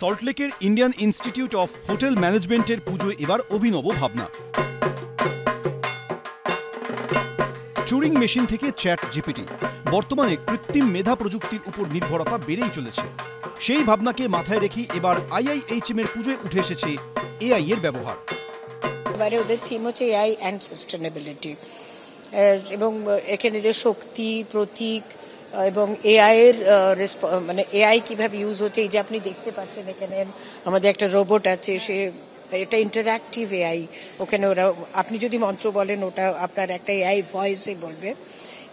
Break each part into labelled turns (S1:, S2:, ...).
S1: সল্টলেকের Indian institute of hotel ম্যানেজমেন্টের পুজোয় এবার অভিনব ভাবনা। টুরিং মেশিন থেকে চ্যাট জিপিটি, বর্তমানে কৃত্রিম মেধা প্রযুক্তির উপর নির্ভরতা বেড়েই চলেছে। সেই ভাবনাকে মাথায় রেখে এবার IIHM এর পুজোয় উঠে এসেছে এআই এর ব্যবহার।
S2: এবারে ওদের থিম হচ্ছে এআই অ্যান্ড সাস্টেনেবিলিটি, এবং এখানে যে শক্তি প্রতীক এবং এআই এর মানে এআই কিভাবে ইউজ হচ্ছে, এই যে আপনি দেখতে পাচ্ছেন এখানে আমাদের একটা রোবট আছে, সে এটা ইন্টারঅ্যাক্টিভ এআই। ওখানে ওরা আপনি যদি মন্ত্র বলেন ওটা আপনার একটা এআই ভয়েসে বলবে।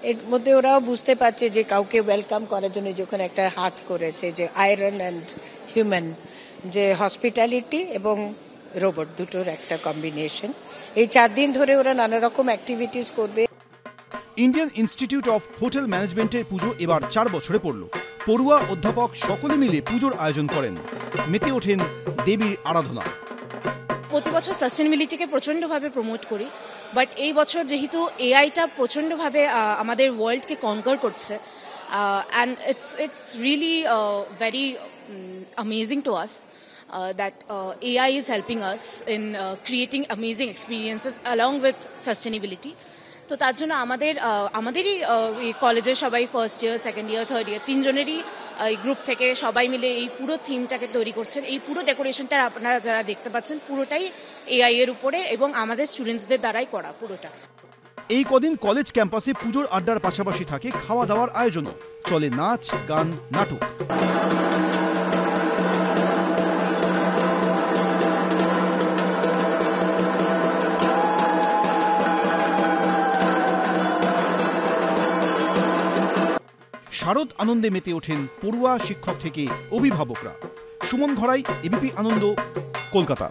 S2: এর মধ্যে ওরাও বুঝতে পারছে যে কাউকে ওয়েলকাম করার জন্য যখন একটা হাত করেছে যে আয়রন অ্যান্ড হিউম্যান, যে হসপিটালিটি এবং রোবট দুটোর একটা কম্বিনেশন। এই 4 দিন ধরে ওরা নানা রকম অ্যাক্টিভিটিস করবে।
S1: ইন্ডিয়ান ইনস্টিটিউট অফ হোটেল ম্যানেজমেন্টের পুজো এবার 4 বছরে পড়ল। পড়ুয়া অধ্যাপক সকলে মিলে পুজোর আয়োজন করেন, মেতে ওঠেন দেবীর আরাধনা।
S3: প্রতি বছর সাস্টেনেবিলিটিকে প্রচণ্ডভাবে প্রমোট করি, বাট এই বছর যেহেতু এআইটা প্রচণ্ডভাবে আমাদের ওয়ার্ল্ডকে কনকার করছে, and it's really very amazing to us that AI is helping us in creating amazing experiences along with sustainability. তো তার জন্য আমাদেরই কলেজের সবাই first year, second year, third year তিনজনেরই এই গ্রুপ থেকে সবাই মিলে এই পুরো থিমটাকে তৈরি করছেন। এই পুরো ডেকোরেশনটা আপনারা যারা দেখতে পাচ্ছেন পুরোটাই এআই এর উপরে এবং আমাদের স্টুডেন্টসদের দ্বারাই করা পুরোটা।
S1: এই কদিন কলেজ ক্যাম্পাসে পুজোর আড্ডার পাশাপাশি থাকে খাওয়া দাওয়ার আয়োজনও, চলে নাচ, গান, নাটক। শারদ আনন্দে মেতে ওঠেন পড়ুয়া, শিক্ষক থেকে অভিভাবকরা। সুমন ঘরাই, এবিপি আনন্দ, কলকাতা।